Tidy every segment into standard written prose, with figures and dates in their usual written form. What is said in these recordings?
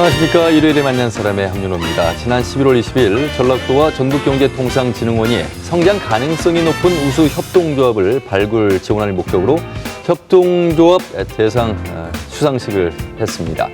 안녕하십니까. 일요일에 만난 사람의 함윤호입니다. 지난 11월 20일 전라도와 전북경제통상진흥원이 성장 가능성이 높은 우수 협동조합을 발굴 지원할 목적으로 협동조합 대상 수상식을 했습니다.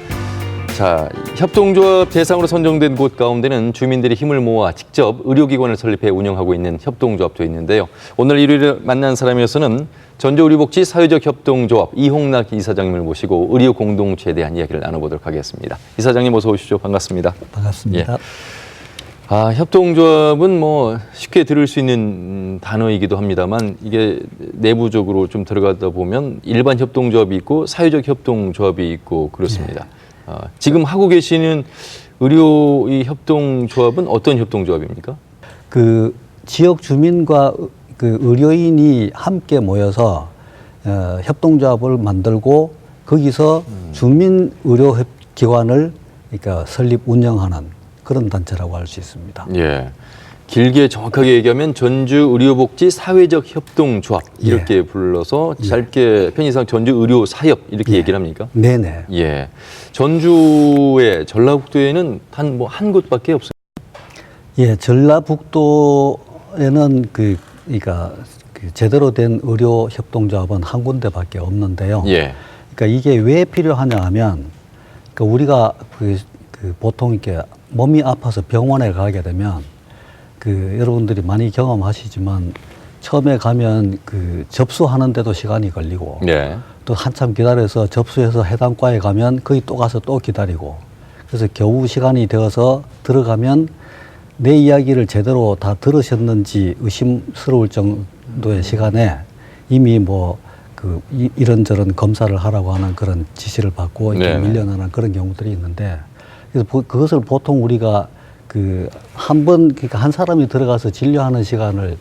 자, 협동조합 대상으로 선정된 곳 가운데는 주민들이 힘을 모아 직접 의료기관을 설립해 운영하고 있는 협동조합도 있는데요. 오늘 일요일에 만난 사람에서는 전주의료복지 사회적 협동조합 이홍락 이사장님을 모시고 의료 공동체에 대한 이야기를 나눠보도록 하겠습니다. 이사장님 어서 오십시오. 반갑습니다. 반갑습니다. 예. 협동조합은 뭐 쉽게 들을 수 있는 단어이기도 합니다만 이게 내부적으로 좀 들어가다 보면 일반 협동조합이 있고 사회적 협동조합이 있고 그렇습니다. 지금 하고 계시는 의료 이 협동조합은 어떤 협동조합입니까? 그 지역 주민과 그 의료인이 함께 모여서 협동조합을 만들고 거기서 주민 의료 기관을 그러니까 설립 운영하는 그런 단체라고 할 수 있습니다. 예. 길게 정확하게 얘기하면 전주의료복지 사회적 협동조합 이렇게 불러서 짧게 편의상 전주의료사협 이렇게 얘기를 합니까? 네네. 예. 전주에 전라북도에는 단 한 곳밖에 없어요. 예, 전라북도에는 그러니까 그 제대로 된 의료 협동조합은 한 군데밖에 없는데요. 예. 그러니까 이게 왜 필요하냐 하면 그러니까 우리가 그 보통 이렇게 몸이 아파서 병원에 가게 되면 여러분들이 많이 경험하시지만 처음에 가면 접수하는데도 시간이 걸리고 네. 또 한참 기다려서 접수해서 해당 과에 가면 거기 또 가서 또 기다리고 그래서 겨우 시간이 되어서 들어가면 내 이야기를 제대로 다 들으셨는지 의심스러울 정도의 시간에 이미 이런저런 검사를 하라고 하는 그런 지시를 받고 이렇게 밀려나는 그런 경우들이 있는데 그래서 그것을 보통 우리가 그러니까 한 사람이 들어가서 진료하는 시간을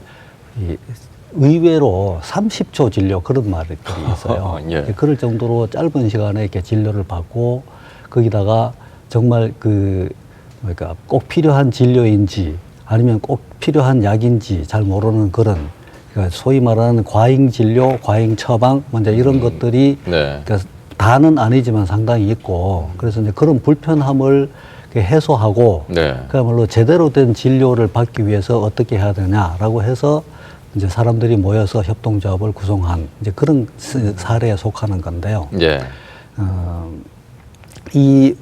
의외로 30초 진료 그런 말들이 있어요. 예. 그럴 정도로 짧은 시간에 이렇게 진료를 받고 거기다가 정말 그러니까 꼭 필요한 진료인지 아니면 꼭 필요한 약인지 잘 모르는 그런 그러니까 소위 말하는 과잉 진료, 과잉 처방 먼저 이런 것들이 그러니까 다는 아니지만 상당히 있고 그래서 이제 그런 불편함을 해소하고 그야말로 제대로 된 진료를 받기 위해서 어떻게 해야 되냐라고 해서 이제 사람들이 모여서 협동조합을 구성한 이제 그런 사례에 속하는 건데요. 예. 이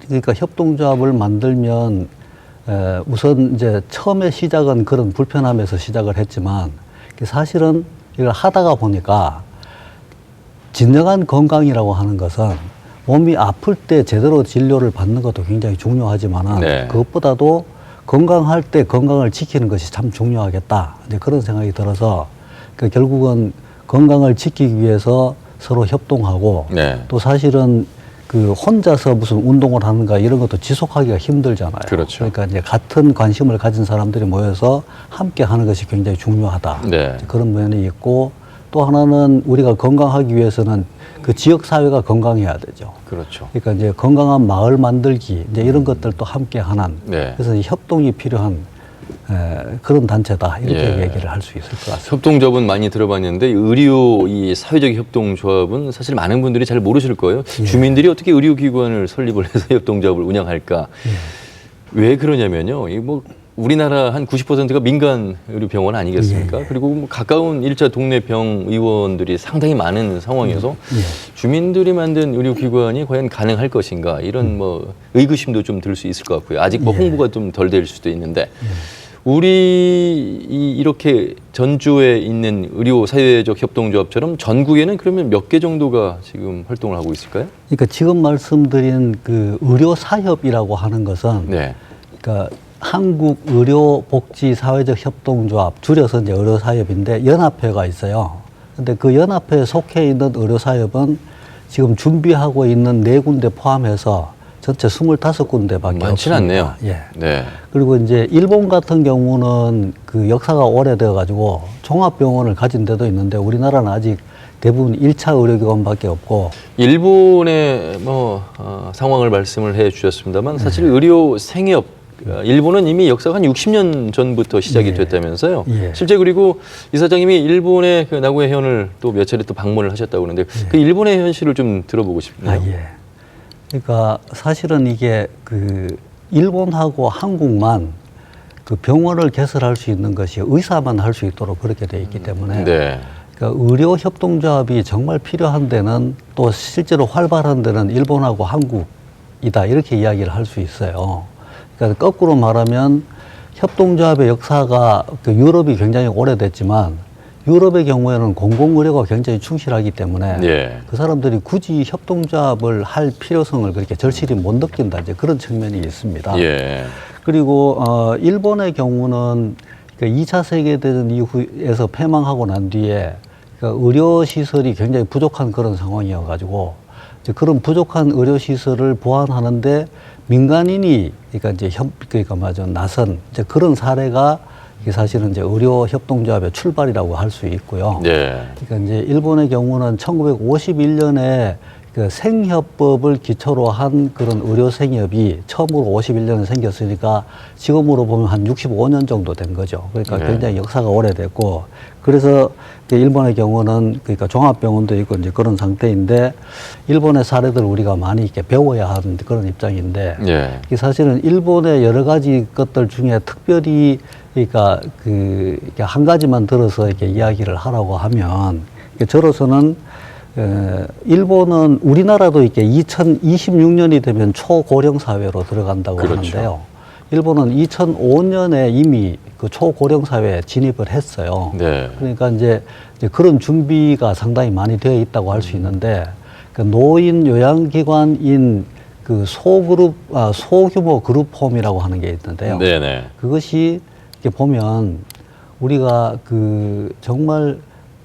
그러니까 협동조합을 만들면 우선 이제 처음에 시작은 그런 불편함에서 시작을 했지만 사실은 이걸 하다가 보니까 진정한 건강이라고 하는 것은 몸이 아플 때 제대로 진료를 받는 것도 굉장히 중요하지만 그것보다도 건강할 때 건강을 지키는 것이 참 중요하겠다. 이제 그런 생각이 들어서 결국은 건강을 지키기 위해서 서로 협동하고 또 사실은 혼자서 무슨 운동을 하는가 이런 것도 지속하기가 힘들잖아요. 그렇죠. 그러니까 이제 같은 관심을 가진 사람들이 모여서 함께 하는 것이 굉장히 중요하다. 그런 면이 있고 또 하나는 우리가 건강하기 위해서는 그 지역 사회가 건강해야 되죠. 그렇죠. 그러니까 이제 건강한 마을 만들기 이제 이런 것들도 함께 하는 그래서 협동이 필요한 그런 단체다 이렇게 얘기를 할 수 있을 것 같습니다. 협동조합은 많이 들어봤는데 의료 이 사회적 협동조합은 사실 많은 분들이 잘 모르실 거예요. 주민들이 어떻게 의료기관을 설립을 해서 협동조합을 운영할까? 왜 그러냐면요. 우리나라 한 90%가 민간 의료병원 아니겠습니까? 그리고 가까운 일자 동네 병의원들이 상당히 많은 상황에서 주민들이 만든 의료기관이 과연 가능할 것인가 이런 의구심도 좀 들 수 있을 것 같고요. 아직 홍보가 좀 덜 될 수도 있는데 이렇게 전주에 있는 의료 사회적 협동조합처럼 전국에는 그러면 몇 개 정도가 지금 활동을 하고 있을까요? 그러니까 지금 말씀드린 의료 사협이라고 하는 것은 그러니까 한국의료복지사회적협동조합 줄여서 이제 의료사협인데 연합회가 있어요. 근데 그 연합회에 속해 있는 의료사협은 지금 준비하고 있는 4군데 포함해서 전체 25군데밖에 많지는 않네요. 그리고 이제 일본 같은 경우는 역사가 오래되어 가지고 종합병원을 가진 데도 있는데 우리나라는 아직 대부분 1차 의료기관밖에 없고 일본의 상황을 말씀을 해 주셨습니다만 사실 의료 생협 일본은 이미 역사가 한 60년 전부터 시작이 됐다면서요. 실제 그리고 이사장님이 일본의 나고야 해원을 또 몇 차례 또 방문을 하셨다고 그러는데 그 일본의 현실을 좀 들어보고 싶네요. 그러니까 사실은 이게 그 일본하고 한국만 그 병원을 개설할 수 있는 것이 의사만 할 수 있도록 그렇게 돼 있기 때문에 네. 그러니까 의료 협동조합이 정말 필요한 데는 또 실제로 활발한 데는 일본하고 한국이다 이렇게 이야기를 할 수 있어요. 그러니까 거꾸로 말하면 협동조합의 역사가 그 유럽이 굉장히 오래됐지만 유럽의 경우에는 공공의료가 굉장히 충실하기 때문에 예. 그 사람들이 굳이 협동조합을 할 필요성을 그렇게 절실히 못 느낀다 이제 그런 측면이 있습니다. 예. 그리고 일본의 경우는 그러니까 2차 세계대전 이후에서 패망하고 난 뒤에 그러니까 의료 시설이 굉장히 부족한 그런 상황이어가지고 이제 그런 부족한 의료 시설을 보완하는데 민간인이 그러니까 이제 그러니까 나선 이제 그런 사례가 이게 사실은 이제 의료 협동조합의 출발이라고 할 수 있고요. 예. 그러니까 이제 일본의 경우는 1951년에 그 생협법을 기초로 한 그런 의료 생협이 처음으로 51년에 생겼으니까 지금으로 보면 한 65년 정도 된 거죠. 그러니까 네. 굉장히 역사가 오래됐고 그래서 일본의 경우는 그러니까 종합병원도 있고 이제 그런 상태인데 일본의 사례들을 우리가 많이 이렇게 배워야 하는 그런 입장인데 예. 이게 사실은 일본의 여러 가지 것들 중에 특별히 그러니까 이렇게 한 가지만 들어서 이렇게 이야기를 하라고 하면 저로서는 일본은 우리나라도 이렇게 2026년이 되면 초고령 사회로 들어간다고 그렇죠. 하는데요. 일본은 2005년에 이미 그 초고령 사회에 진입을 했어요. 네. 그러니까 이제 그런 준비가 상당히 많이 되어 있다고 할 수 있는데 그 노인 요양기관인 그 소규모 그룹홈이라고 하는 게 있는데요. 네네. 그것이 이렇게 보면 우리가 그 정말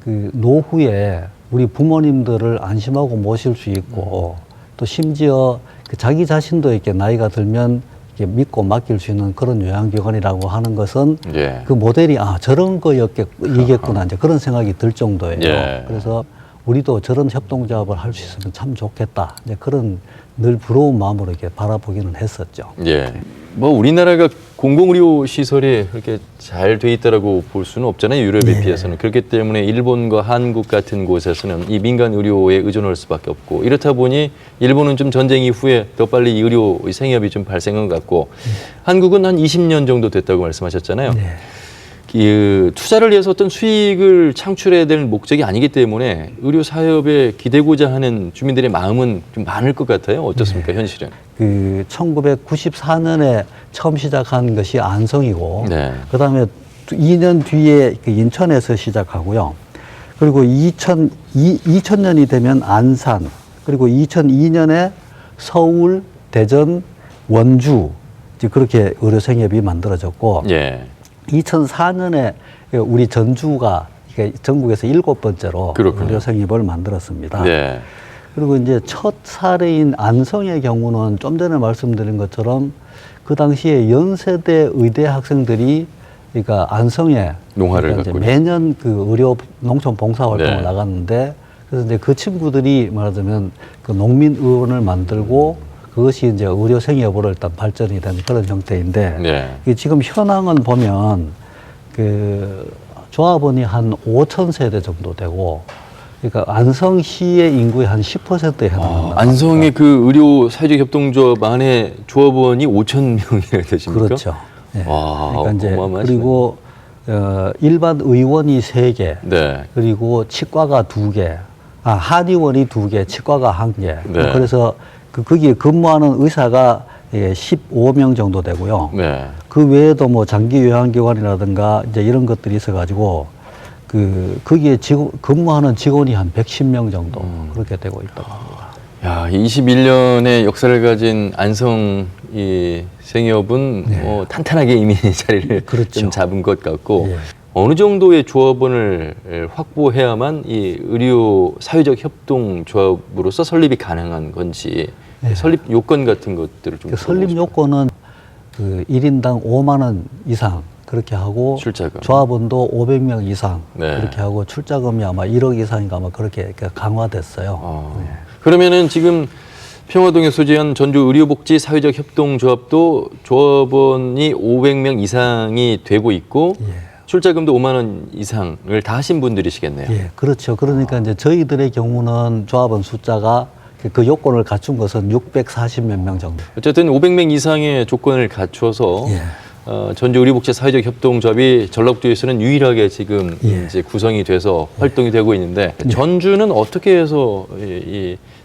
그 노후에 우리 부모님들을 안심하고 모실 수 있고 또 심지어 그 자기 자신도 이렇게 나이가 들면 이렇게 믿고 맡길 수 있는 그런 요양기관이라고 하는 것은 예. 그 모델이 저런 거였겠구나 이제 그런 생각이 들 정도예요. 예. 그래서 우리도 저런 협동조합을 할 수 있으면 참 좋겠다. 이제 그런 늘 부러운 마음으로 이렇게 바라보기는 했었죠. 예. 뭐 우리나라가 공공의료 시설이 그렇게 잘 돼 있다라고 볼 수는 없잖아요. 유럽에 예. 비해서는. 그렇기 때문에 일본과 한국 같은 곳에서는 이 민간 의료에 의존할 수밖에 없고 이렇다 보니 일본은 좀 전쟁 이후에 더 빨리 이 의료 생협이 좀 발생한 것 같고 한국은 한 20년 정도 됐다고 말씀하셨잖아요. 네. 그 투자를 위해서 어떤 수익을 창출해야 될 목적이 아니기 때문에 의료 사업에 기대고자 하는 주민들의 마음은 좀 많을 것 같아요. 어떻습니까, 현실은? 그 1994년에 처음 시작한 것이 안성이고 네. 그다음에 2년 뒤에 그 인천에서 시작하고요. 그리고 2000년이 되면 안산, 그리고 2002년에 서울, 대전, 원주 이제 그렇게 의료생협이 만들어졌고 예. 2004년에 우리 전주가 이게 전국에서 7번째로 그렇군요. 의료생협을 만들었습니다. 네. 그리고 이제 첫 사례인 안성의 경우는 좀 전에 말씀드린 것처럼 그 당시에 연세대 의대 학생들이 그러니까 안성에 농화를 그러니까 이제 갖고 매년 그 의료 농촌 봉사 활동을 네. 나갔는데 그래서 이제 그 친구들이 말하자면 그 농민 의원을 만들고 그것이 이제 의료 생협으로 일단 발전이 된 그런 형태인데 네. 이게 지금 현황은 보면 그 조합원이 한 5천 세대 정도 되고 그러니까 안성시의 인구의 한 10%에 해당합니다. 안성의 그 의료 사회적 협동조합 안에 조합원이 5천 명이나 되십니까? 그렇죠. 예. 와, 그러니까 이제 어마어마하시네. 그리고 일반 의원이 3개, 네. 그리고 치과가 2개, 한의원이 2개, 치과가 1개. 네. 그래서 거기에 근무하는 의사가 15명 정도 되고요. 네. 그 외에도 뭐 장기 요양기관이라든가 이제 이런 것들이 있어가지고 거기에 근무하는 직원이 한 110명 정도 그렇게 되고 있다고 합니다. 야, 21년의 역사를 가진 안성 이 생협은 네. 뭐 탄탄하게 이미 자리를 그렇죠. 좀 잡은 것 같고 예. 어느 정도의 조합원을 확보해야만 이 의료 사회적 협동조합으로서 설립이 가능한 건지 네. 설립 요건 같은 것들을 좀 그 설립 요건은 그 1인당 5만 원 이상 그렇게 하고 출자금. 조합원도 500명 이상 네. 그렇게 하고 출자금이 아마 1억 이상인가 아마 그렇게 강화됐어요. 네. 그러면은 지금 평화동에 소재한 전주 의료복지 사회적 협동조합도 조합원이 500명 이상이 되고 있고 예. 출자금도 5만 원 이상을 다 하신 분들이시겠네요. 예, 그렇죠. 그러니까 이제 저희들의 경우는 조합원 숫자가 그 요건을 갖춘 것은 640몇 명 정도. 어쨌든 500명 이상의 조건을 갖춰서 예. 전주 의료복지 사회적 협동조합이 전라북도에서는 유일하게 지금 예. 이제 구성이 돼서 활동이 되고 있는데 전주는 어떻게 해서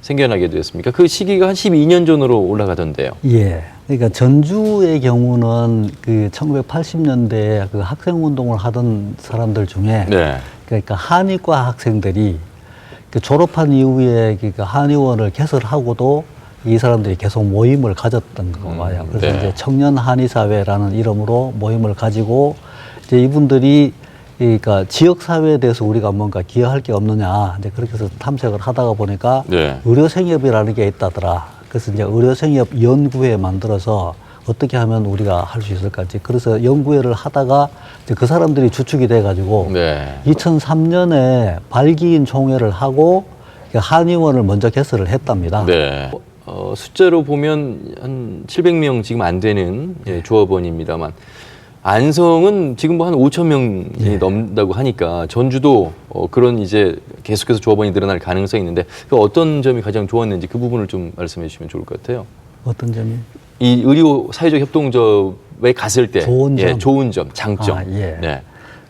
생겨나게 됐습니까? 그 시기가 한 12년 전으로 올라가던데요. 예. 그러니까 전주의 경우는 그 1980년대에 그 학생 운동을 하던 사람들 중에 네. 그러니까 한의과 학생들이 그 졸업한 이후에 그러니까 한의원을 개설하고도 이 사람들이 계속 모임을 가졌던 거예요. 그래서 네. 이제 청년 한의사회라는 이름으로 모임을 가지고 이제 이분들이 그러니까 지역 사회에 대해서 우리가 뭔가 기여할 게 없느냐 이제 그렇게 해서 탐색을 하다가 보니까 네. 의료생협이라는 게 있다더라. 그래서 이제 의료생협 연구회 만들어서 어떻게 하면 우리가 할 수 있을까 이제 그래서 연구회를 하다가 이제 그 사람들이 주축이 돼가지고 네. 2003년에 발기인 총회를 하고 한의원을 먼저 개설을 했답니다. 네. 숫자로 보면 한 700명 지금 안 되는 조합원입니다만 안성은 지금 뭐 한 5천 명이 넘는다고 하니까 전주도 그런 이제 계속해서 조합원이 늘어날 가능성이 있는데 그 어떤 점이 가장 좋았는지 그 부분을 좀 말씀해 주시면 좋을 것 같아요. 어떤 점이? 이 의료 사회적 협동조합에 갔을 때 좋은 점. 좋은 점, 장점. 아, 예. 네.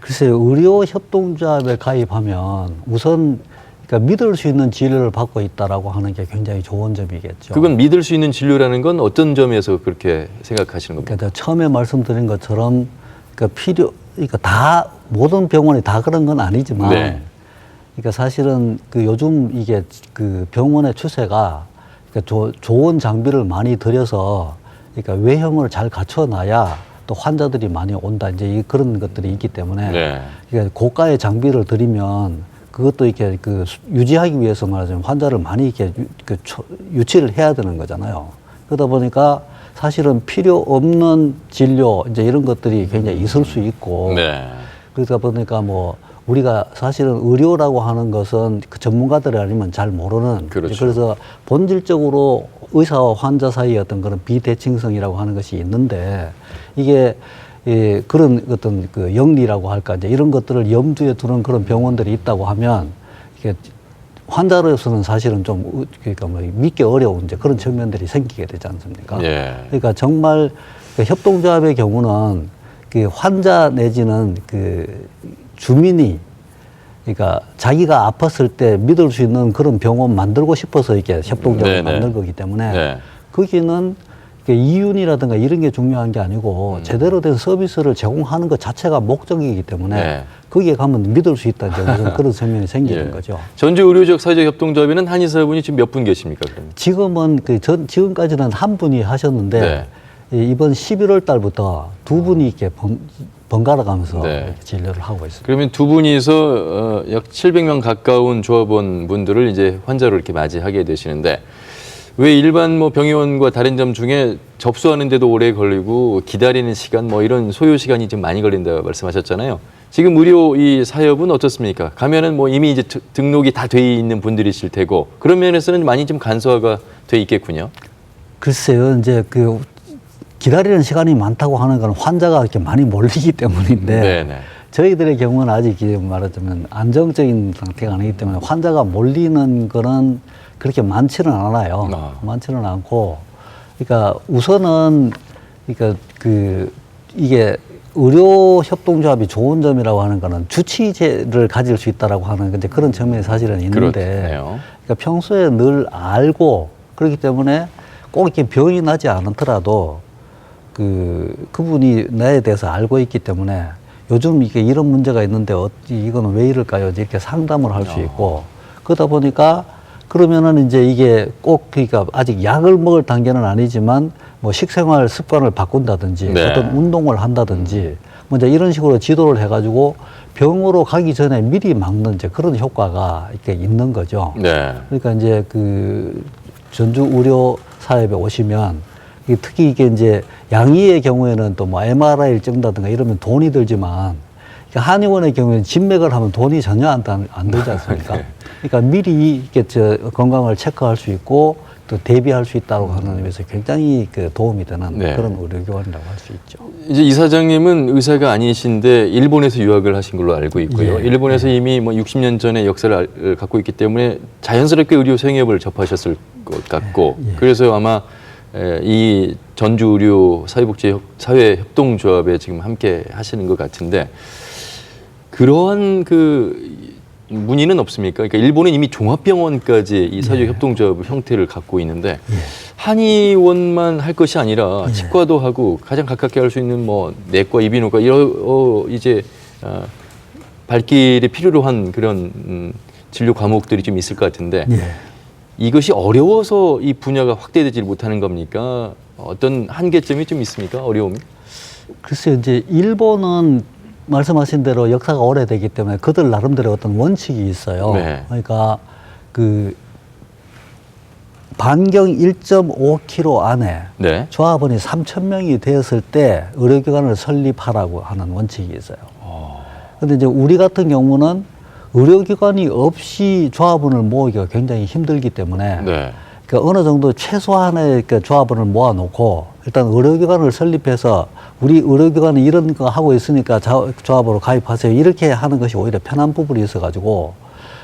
글쎄요, 의료 협동조합에 가입하면 우선 그러니까 믿을 수 있는 진료를 받고 있다라고 하는 게 굉장히 좋은 점이겠죠. 그건 믿을 수 있는 진료라는 건 어떤 점에서 그렇게 생각하시는 겁니까? 그러니까 처음에 말씀드린 것처럼 그러니까 그러니까 다 모든 병원이 다 그런 건 아니지만 네. 그러니까 사실은 그 요즘 이게 그 병원의 추세가 그러니까 좋은 장비를 많이 들여서 그러니까 외형을 잘 갖춰놔야 또 환자들이 많이 온다 이제 그런 것들이 있기 때문에 네. 그러니까 고가의 장비를 들이면 그것도 이렇게 그 유지하기 위해서 말하자면 환자를 많이 이렇게 유치를 해야 되는 거잖아요. 그러다 보니까 사실은 필요 없는 진료 이제 이런 것들이 굉장히 있을 수 있고 네. 그러다 보니까 뭐 우리가 사실은 의료라고 하는 것은 그 전문가들이 아니면 잘 모르는 그렇죠. 그래서 본질적으로 의사와 환자 사이의 어떤 그런 비대칭성이라고 하는 것이 있는데 이게 그런 어떤 그 영리라고 할까 이제 이런 것들을 염두에 두는 그런 병원들이 있다고 하면 이게 환자로서는 사실은 좀 그러니까 뭐 믿기 어려운 이제 그런 측면들이 생기게 되지 않습니까? 예. 그러니까 정말 그 협동조합의 경우는 그 환자 내지는 그 주민이 그러니까 자기가 아팠을 때 믿을 수 있는 그런 병원 만들고 싶어서 이렇게 협동조합을 네네. 만든 거기 때문에 네. 거기는 이윤이라든가 이런 게 중요한 게 아니고 제대로 된 서비스를 제공하는 것 자체가 목적이기 때문에 네. 거기에 가면 믿을 수 있다 이제 무슨 그런 측면이 생기는 예. 거죠. 전주 의료적 사회적 협동조합에는 한의사분이 지금 몇 분 계십니까? 그러면? 지금은 지금까지는 한 분이 하셨는데 네. 이번 11월 달부터 두 분이 이렇게 번갈아 가면서 네. 이렇게 진료를 하고 있습니다. 그러면 두 분이서 약 700명 가까운 조합원 분들을 이제 환자로 이렇게 맞이하게 되시는데 왜 일반 뭐 병의원과 다른 점 중에 접수하는데도 오래 걸리고 기다리는 시간 뭐 이런 소요 시간이 좀 많이 걸린다고 말씀하셨잖아요. 지금 의료 이 사업은 어떻습니까? 가면은 뭐 이미 이제 등록이 다 돼 있는 분들이실 테고 그런 면에서는 많이 좀 간소화가 돼 있겠군요. 글쎄요, 이제 그 기다리는 시간이 많다고 하는 건 환자가 이렇게 많이 몰리기 때문인데 네네. 저희들의 경우는 아직 말하자면 안정적인 상태가 아니기 때문에 환자가 몰리는 거는 그렇게 많지는 않아요. 많지는 않고, 그러니까 우선은 그러니까 이게 의료 협동조합이 좋은 점이라고 하는 거는 주치의제를 가질 수 있다라고 하는 이제 그런 측면이 사실은 있는데, 그렇네요. 그러니까 평소에 늘 알고 그렇기 때문에 꼭 이렇게 병이 나지 않더라도 그분이 나에 대해서 알고 있기 때문에 요즘 이게 이런 문제가 있는데 이거는 왜 이럴까요? 이렇게 상담을 할 수 있고 그러다 보니까 그러면은 이제 이게 꼭 그러니까 아직 약을 먹을 단계는 아니지만 뭐 식생활 습관을 바꾼다든지 네. 어떤 운동을 한다든지 뭐 이제 이런 식으로 지도를 해가지고 병으로 가기 전에 미리 막는 이제 그런 효과가 이렇게 있는 거죠. 네. 그러니까 이제 전주 의료 사업에 오시면 특히 이게 이제 양의의 경우에는 또 뭐 MRI를 찍는다든가 이러면 돈이 들지만 한의원의 경우에는 진맥을 하면 돈이 전혀 안 들지 않습니까? 네. 그러니까 미리 이렇게 건강을 체크할 수 있고 또 대비할 수 있다고 하는 의미에서 굉장히 그 도움이 되는 네. 그런 의료기관이라고 할 수 있죠. 이제 이사장님은 의사가 아니신데 일본에서 유학을 하신 걸로 알고 있고요. 예. 일본에서 이미 뭐 60년 전에 역사를 갖고 있기 때문에 자연스럽게 의료 생협을 접하셨을 것 같고 예. 그래서 아마 이 전주 의료 사회협동조합에 지금 함께 하시는 것 같은데 그러한 그 문의는 없습니까? 그러니까 일본은 이미 종합병원까지 이 사회협동조합 형태를 갖고 있는데 한의원만 할 것이 아니라 치과도 하고 가장 가깝게 할 수 있는 뭐 내과, 이비인후과 이런 이제 발길이 필요로 한 그런 진료 과목들이 좀 있을 것 같은데 이것이 어려워서 이 분야가 확대되지 못하는 겁니까? 어떤 한계점이 좀 있습니까? 어려움이? 글쎄요, 이제 일본은 말씀하신 대로 역사가 오래되기 때문에 그들 나름대로 어떤 원칙이 있어요. 네. 그러니까 그 반경 1.5km 안에 네. 조합원이 3,000명이 되었을 때 의료기관을 설립하라고 하는 원칙이 있어요. 그런데 이제 우리 같은 경우는 의료기관이 없이 조합원을 모으기가 굉장히 힘들기 때문에 네. 그러니까 어느 정도 최소한의 그 조합원을 모아놓고 일단 의료기관을 설립해서 우리 의료기관은 이런 거 하고 있으니까 조합으로 가입하세요. 이렇게 하는 것이 오히려 편한 부분이 있어가지고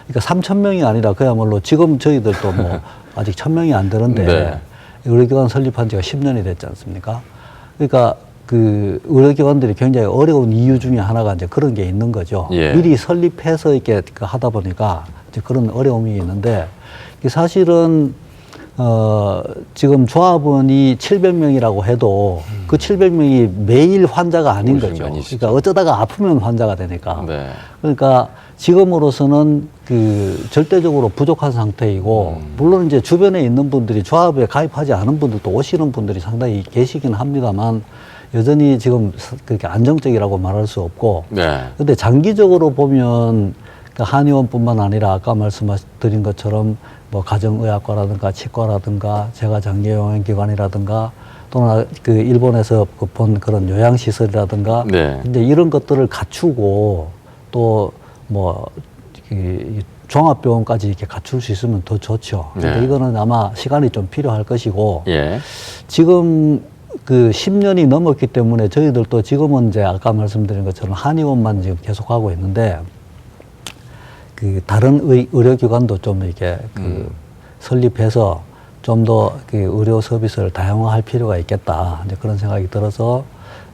그러니까 3,000명이 아니라 그야말로 지금 저희들도 뭐 아직 1,000명이 안 되는데 네. 의료기관 설립한 지가 10년이 됐지 않습니까? 그러니까 그 의료기관들이 굉장히 어려운 이유 중에 하나가 이제 그런 게 있는 거죠. 예. 미리 설립해서 이렇게 하다 보니까 이제 그런 어려움이 있는데 사실은 지금 조합원이 700명이라고 해도 그 700명이 매일 환자가 아닌 거죠. 그러니까 어쩌다가 아프면 환자가 되니까. 네. 그러니까 지금으로서는 그 절대적으로 부족한 상태이고 물론 이제 주변에 있는 분들이 조합에 가입하지 않은 분들도 오시는 분들이 상당히 계시긴 합니다만 여전히 지금 그렇게 안정적이라고 말할 수 없고. 네. 근데 장기적으로 보면 그러니까 한의원뿐만 아니라 아까 말씀드린 것처럼 뭐 가정의학과라든가 치과라든가 제가장기요양기관이라든가 또는 그 일본에서 본 그런 요양시설이라든가 네. 이제 이런 것들을 갖추고 또 뭐 종합병원까지 이렇게 갖출 수 있으면 더 좋죠. 근데 네. 이거는 아마 시간이 좀 필요할 것이고 예. 지금 그 10년이 넘었기 때문에 저희들도 지금은 이제 아까 말씀드린 것처럼 한의원만 지금 계속하고 있는데 그 다른 의료기관도 좀 이렇게 그 설립해서 좀 더 그 의료 서비스를 다양화할 필요가 있겠다. 이제 그런 생각이 들어서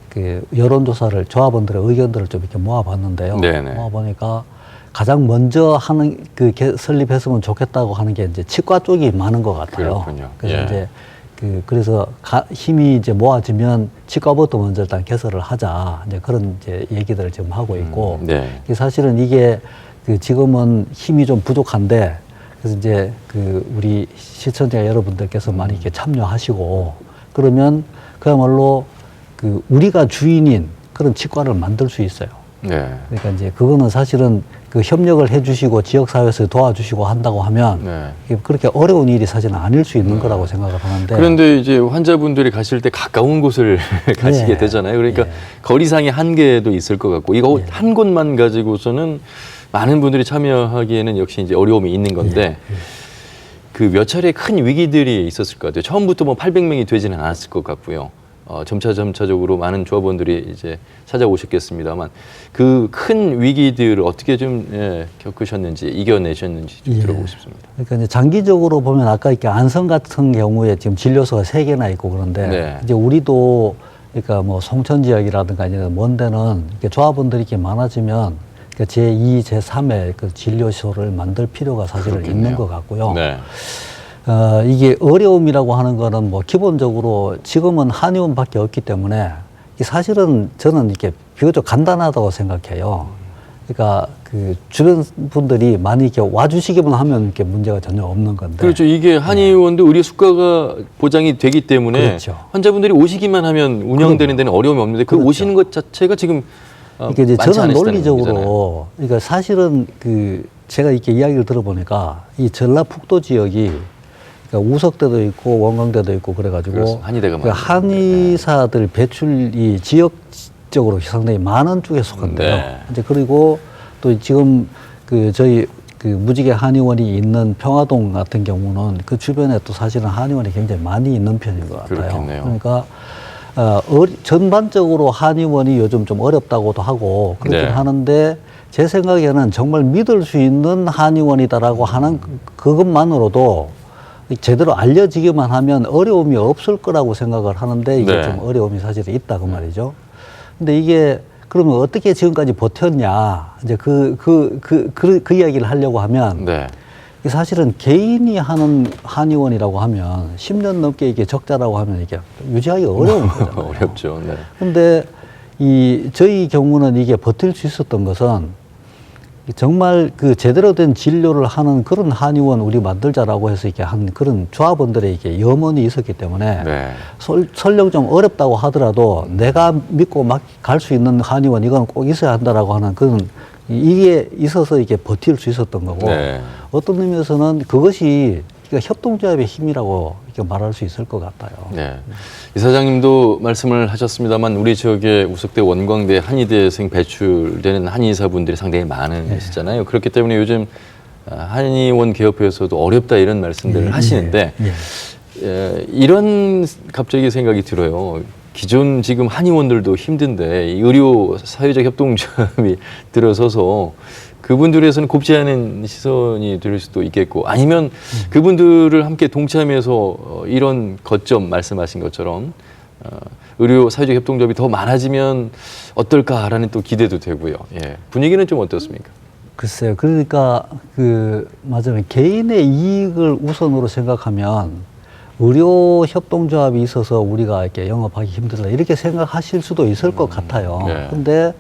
그 여론조사를 조합원들의 의견들을 좀 이렇게 모아봤는데요. 네네. 모아보니까 가장 먼저 하는 그 설립했으면 좋겠다고 하는 게 이제 치과 쪽이 많은 것 같아요. 그렇군요. 그래서 예. 이제 그래서 힘이 이제 모아지면 치과부터 먼저 일단 개설을 하자. 이제 그런 이제 얘기들을 지금 하고 있고. 네. 사실은 이게 그 지금은 힘이 좀 부족한데 그래서 이제 그 우리 시청자 여러분들께서 많이 이렇게 참여하시고 그러면 그야말로 그 우리가 주인인 그런 치과를 만들 수 있어요. 네. 그러니까 이제 그거는 사실은 그 협력을 해주시고 지역사회에서 도와주시고 한다고 하면 네. 그렇게 어려운 일이 사실은 아닐 수 있는 거라고 생각을 하는데. 그런데 이제 환자분들이 가실 때 가까운 곳을 가시게 되잖아요. 그러니까 거리상의 한계도 있을 것 같고 이거 한 곳만 가지고서는 많은 분들이 참여하기에는 역시 이제 어려움이 있는 건데 그 몇 차례 큰 위기들이 있었을 것 같아요. 처음부터 뭐 800명이 되지는 않았을 것 같고요. 점차적으로 많은 조합원들이 이제 찾아오셨겠습니다만 그 큰 위기들을 어떻게 좀 겪으셨는지 이겨내셨는지 좀 들어보고 싶습니다. 그러니까 이제 장기적으로 보면 아까 이렇게 안성 같은 경우에 지금 진료소가 3개나 있고 그런데 네. 이제 우리도 그러니까 뭐 송천 지역이라든가 이제 먼 데는 이렇게 조합원들이 이렇게 많아지면 그러니까 제2, 제3의 그 진료소를 만들 필요가 사실은 그렇겠네요. 있는 것 같고요. 네. 이게 어려움이라고 하는 거는 뭐 기본적으로 지금은 한의원밖에 없기 때문에 사실은 저는 이렇게 비교적 간단하다고 생각해요. 그러니까 그 주변 분들이 많이 이렇게 와주시기만 하면 이렇게 문제가 전혀 없는 건데. 그렇죠. 이게 한의원도 의료 수가가 보장이 되기 때문에 그렇죠. 환자분들이 오시기만 하면 운영되는 데는 어려움이 없는데 그 그렇죠. 오시는 것 자체가 지금 이게 이제 많지 저는 않으시다는 얘기잖아요. 논리적으로 그러니까 사실은 그 제가 이렇게 이야기를 들어보니까 이 전라북도 지역이 그러니까 우석대도 있고 원광대도 있고 그래가지고 그렇습니다. 한의대가 그 많은데. 한의사들 배출이 지역적으로 상당히 많은 쪽에 속한데요. 네. 이제 그리고 또 지금 그 저희 그 무지개 한의원이 있는 평화동 같은 경우는 그 주변에 또 사실은 한의원이 굉장히 많이 있는 편인 것 같아요. 그렇겠네요. 그러니까 전반적으로 한의원이 요즘 좀 어렵다고도 하고 그렇긴 네. 하는데 제 생각에는 정말 믿을 수 있는 한의원이다라고 하는 그것만으로도 제대로 알려지기만 하면 어려움이 없을 거라고 생각을 하는데 이게 네. 좀 어려움이 사실 있다 그 말이죠. 근데 이게 그러면 어떻게 지금까지 버텼냐 이제 그 이야기를 하려고 하면 네. 사실은 개인이 하는 한의원이라고 하면 10년 넘게 이게 적자라고 하면 이게 유지하기 어려운 거잖아요. 어렵죠. 네. 근데 저희 경우는 이게 버틸 수 있었던 것은 정말 그 제대로 된 진료를 하는 그런 한의원 우리 만들자라고 해서 이렇게 한 그런 조합원들의 이게 염원이 있었기 때문에 네. 설령 좀 어렵다고 하더라도 내가 믿고 막 갈 수 있는 한의원 이건 꼭 있어야 한다라고 하는 그런 이게 있어서 이게 버틸 수 있었던 거고 네. 어떤 의미에서는 그것이 그러니까 협동조합의 힘이라고 이렇게 말할 수 있을 것 같아요. 네. 이사장님도 말씀을 하셨습니다만 우리 지역에 우석대 원광대 한의대생 배출되는 한의사분들이 상당히 많으시잖아요. 그렇기 때문에 요즘 한의원 개업에서도 어렵다 이런 말씀들을 하시는데 이런 갑자기 생각이 들어요. 기존 지금 한의원들도 힘든데 이 의료 사회적 협동조합이 들어서서 그분들에서는 곱지 않은 시선이 될 수도 있겠고 아니면 그분들을 함께 동참해서 이런 거점 말씀하신 것처럼 의료 사회적 협동조합이 더 많아지면 어떨까라는 또 기대도 되고요. 예. 분위기는 좀 어떻습니까? 글쎄요. 그러니까 맞아요. 개인의 이익을 우선으로 생각하면 의료 협동조합이 있어서 우리가 이렇게 영업하기 힘들다 이렇게 생각하실 수도 있을 것 같아요. 네. 근데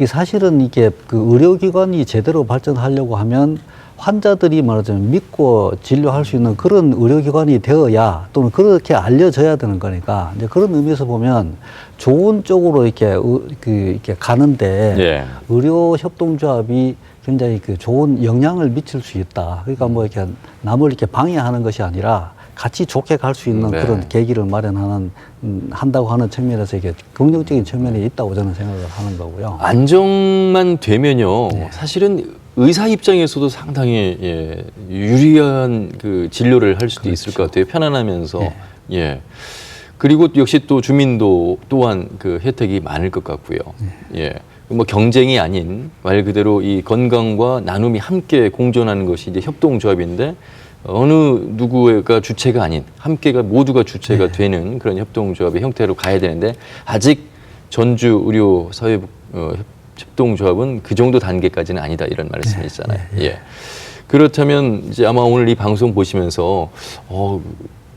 사실은 이게 그 의료기관이 제대로 발전하려고 하면 환자들이 말하자면 믿고 진료할 수 있는 그런 의료기관이 되어야 또는 그렇게 알려져야 되는 거니까 이제 그런 의미에서 보면 좋은 쪽으로 이렇게 가는데 예. 의료 협동조합이 굉장히 그 좋은 영향을 미칠 수 있다. 그러니까 뭐 이렇게 남을 이렇게 방해하는 것이 아니라 같이 좋게 갈 수 있는 네. 그런 계기를 마련하는 한다고 하는 측면에서 이게 긍정적인 측면이 있다고 저는 생각을 하는 거고요. 안정만 되면요. 네. 사실은 의사 입장에서도 상당히 유리한 그 진료를 할 수도 그렇죠. 있을 것 같아요. 편안하면서. 네. 예. 그리고 역시 또 주민도 또한 그 혜택이 많을 것 같고요. 예. 뭐 경쟁이 아닌 말 그대로 이 건강과 나눔이 함께 공존하는 것이 이제 협동조합인데 어느 누구가 주체가 아닌 함께가 모두가 주체가 되는 그런 협동조합의 형태로 가야 되는데 아직 전주 의료 사회 협동조합은 그 정도 단계까지는 아니다 이런 말씀이시잖아요. 예. 그렇다면 이제 아마 오늘 이 방송 보시면서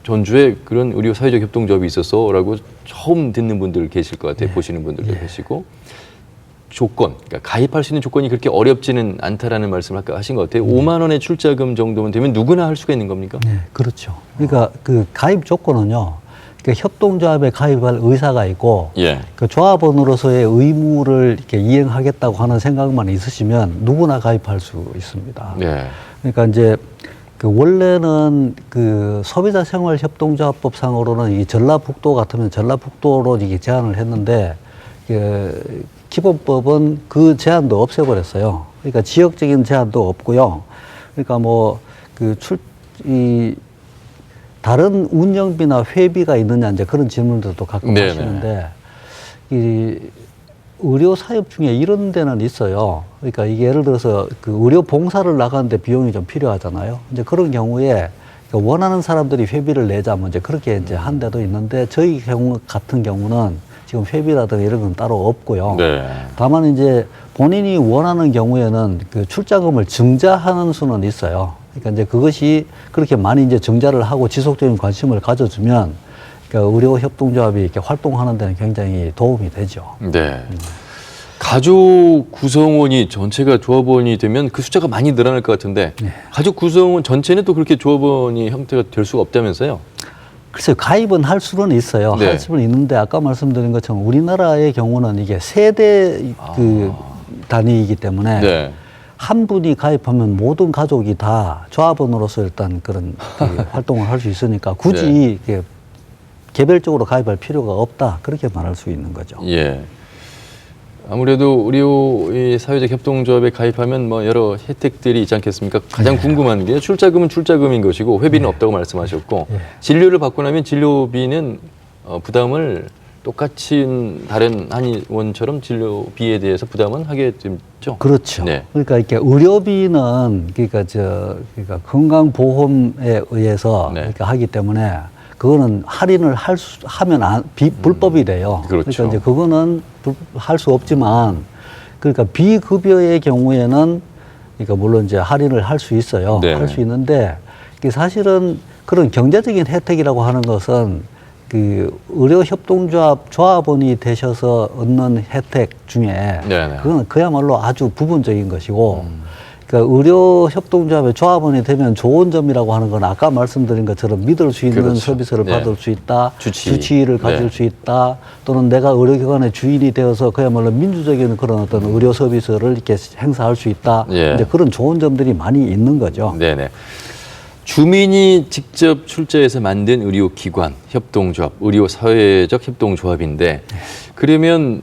전주에 그런 의료 사회적 협동조합이 있어서라고 처음 듣는 분들 계실 것 같아요. 보시는 분들도 계시고. 조건, 그러니까 가입할 수 있는 조건이 그렇게 어렵지는 않다라는 말씀을 아까 하신 것 같아요. 5만 원의 출자금 정도면 되면 누구나 할 수가 있는 겁니까? 네, 그렇죠. 그러니까 그 가입 조건은요. 그러니까 협동조합에 가입할 의사가 있고 예. 그 조합원으로서의 의무를 이렇게 이행하겠다고 하는 생각만 있으시면 누구나 가입할 수 있습니다. 네. 그러니까 이제 그 원래는 그 소비자 생활 협동조합법상으로는 이 전라북도 같으면 전라북도로 이게 제한을 했는데 기본법은 그 제한도 없애버렸어요. 그러니까 지역적인 제한도 없고요. 그러니까 뭐 다른 운영비나 회비가 있느냐 이제 그런 질문들도 가끔 네네. 하시는데 이 의료 사업 중에 이런 데는 있어요. 그러니까 이게 예를 들어서 그 의료 봉사를 나가는데 비용이 좀 필요하잖아요. 이제 그런 경우에 원하는 사람들이 회비를 내자면 이제 그렇게 이제 한 데도 있는데 저희 경우 같은 경우는 지금 회비라든가 이런 건 따로 없고요. 네. 다만 이제 본인이 원하는 경우에는 그 출자금을 증자하는 수는 있어요. 그러니까 이제 그것이 그렇게 많이 이제 증자를 하고 지속적인 관심을 가져주면 그러니까 의료 협동조합이 이렇게 활동하는 데는 굉장히 도움이 되죠. 네. 가족 구성원이 전체가 조합원이 되면 그 숫자가 많이 늘어날 것 같은데 가족 구성원 전체는 또 그렇게 조합원이 형태가 될 수가 없다면서요? 글쎄요, 가입은 할 수는 있어요. 네. 할 수는 있는데 아까 말씀드린 것처럼 우리나라의 경우는 이게 세대 그 단위이기 때문에 네. 한 분이 가입하면 모든 가족이 다 조합원으로서 일단 그런 그 활동을 할 수 있으니까 굳이 네. 이렇게 개별적으로 가입할 필요가 없다 그렇게 말할 수 있는 거죠. 예. 아무래도 의료 이 사회적 협동조합에 가입하면 뭐 여러 혜택들이 있지 않겠습니까? 가장 궁금한 게 출자금은 출자금인 것이고 회비는 없다고 말씀하셨고 진료를 받고 나면 진료비는 부담을 똑같이 다른 한의원처럼 진료비에 대해서 부담은 하게 되죠. 그렇죠. 네. 그러니까 이렇게 의료비는 그러니까 건강보험에 의해서 네. 그러니까 하기 때문에 그거는 할인을 하면 불법이 돼요. 그렇죠. 그러니까 이제 그거는 할 수 없지만 그러니까 비급여의 경우에는 그러니까 물론 이제 할인을 할 수 있어요. 네. 할 수 있는데 이게 사실은 그런 경제적인 혜택이라고 하는 것은 그 의료협동조합 조합원이 되셔서 얻는 혜택 중에 네네. 그거는 그야말로 아주 부분적인 것이고 그러니까 의료협동조합의 조합원이 되면 좋은 점이라고 하는 건 아까 말씀드린 것처럼 믿을 수 있는 그렇죠. 서비스를 네. 받을 수 있다. 주치. 주치의를 가질 네. 수 있다. 또는 내가 의료기관의 주인이 되어서 그야말로 민주적인 그런 어떤 의료 서비스를 이렇게 행사할 수 있다. 예. 이제 그런 좋은 점들이 많이 있는 거죠. 네네. 주민이 직접 출자해서 만든 의료기관, 협동조합, 의료사회적 협동조합인데 그러면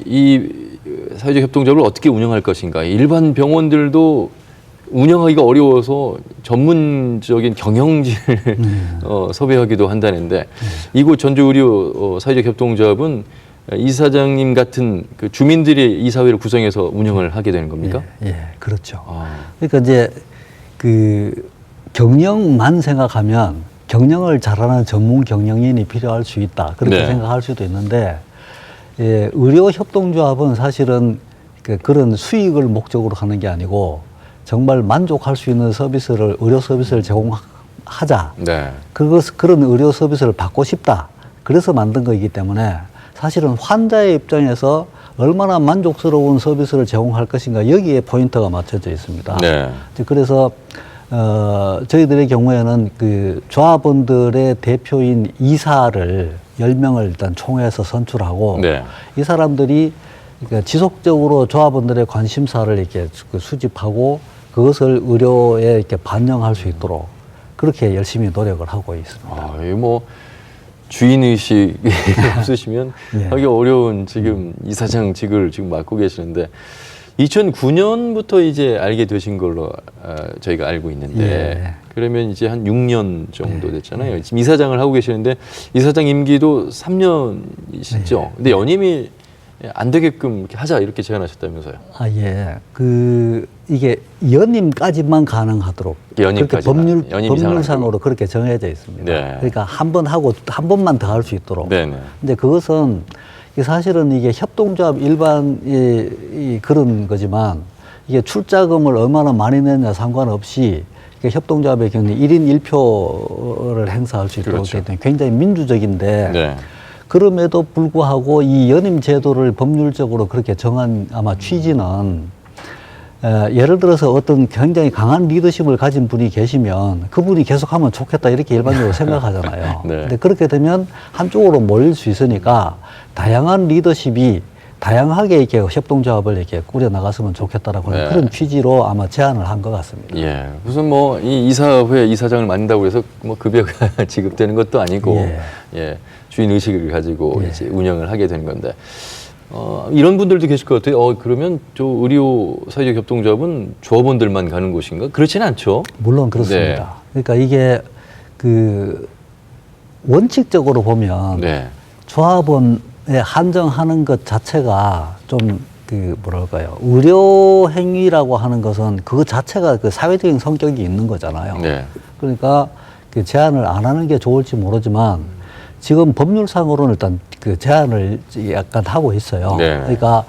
이 사회적 협동조합을 어떻게 운영할 것인가? 일반 병원들도 운영하기가 어려워서 전문적인 경영진을 섭외하기도 한다는데 이곳 전주의료 사회적 협동조합은 이사장님 같은 그 주민들이 이사회를 구성해서 운영을 하게 되는 겁니까? 예, 그렇죠. 아. 그러니까 이제 그 경영만 생각하면 경영을 잘하는 전문 경영인이 필요할 수 있다. 그렇게 네. 생각할 수도 있는데 예, 의료협동조합은 사실은 그런 수익을 목적으로 하는 게 아니고 정말 만족할 수 있는 서비스를 의료 서비스를 제공하자. 네. 그런 의료 서비스를 받고 싶다. 그래서 만든 거이기 때문에 사실은 환자의 입장에서 얼마나 만족스러운 서비스를 제공할 것인가 여기에 포인트가 맞춰져 있습니다. 네. 그래서 저희들의 경우에는 그 조합원들의 대표인 이사를 10명을 일단 총회에서 선출하고 네. 이 사람들이 그러니까 지속적으로 조합원들의 관심사를 이렇게 수집하고 그것을 의료에 이렇게 반영할 수 있도록 그렇게 열심히 노력을 하고 있습니다. 아, 이 뭐 주인의식이 없으시면 예. 하기 어려운 지금 이사장직을 지금 맡고 계시는데 2009년부터 이제 알게 되신 걸로 저희가 알고 있는데 예. 그러면 이제 한 6년 정도 됐잖아요. 지금 이사장을 하고 계시는데 이사장 임기도 3년이시죠. 근데 연임이 안 되게끔 이렇게 하자 이렇게 제안하셨다면서요. 아, 예. 이게 연임까지만 가능하도록 연임까지만. 그렇게 연임 이상은 법률상으로 그렇게 정해져 있습니다. 네. 그러니까 한 번 하고 한 번만 더 할 수 있도록. 네네. 근데 그것은 사실은 이게 협동조합 일반 그런 거지만 이게 출자금을 얼마나 많이 내냐 상관없이 협동조합의 경우에 1인 1표를 행사할 수 있도록 그렇죠. 되어 있는 굉장히 민주적인데 네. 그럼에도 불구하고 이 연임 제도를 법률적으로 그렇게 정한 아마 취지는 예를 들어서 어떤 굉장히 강한 리더십을 가진 분이 계시면 그분이 계속하면 좋겠다 이렇게 일반적으로 생각하잖아요. 네. 근데 그렇게 되면 한쪽으로 몰릴 수 있으니까 다양한 리더십이 다양하게 이렇게 협동조합을 이렇게 꾸려 나갔으면 좋겠다라고 하는 네. 그런 취지로 아마 제안을 한 것 같습니다. 예. 무슨 뭐 이 이사회 이사장을 맡는다고 해서 뭐 급여가 지급되는 것도 아니고 예. 예. 주인 의식을 가지고 예. 이제 운영을 하게 되는 건데 이런 분들도 계실 것 같아요. 그러면 저 의료 사회적 협동조합은 조합원들만 가는 곳인가? 그렇지는 않죠. 물론 그렇습니다. 그러니까 이게 그 원칙적으로 보면 네. 조합원에 한정하는 것 자체가 좀 그 뭐랄까요 의료 행위라고 하는 것은 그것 자체가 그 사회적인 성격이 있는 거잖아요. 네. 그러니까 그 제한을 안 하는 게 좋을지 모르지만 지금 법률상으로는 일단 그 제한을 약간 하고 있어요. 네. 그러니까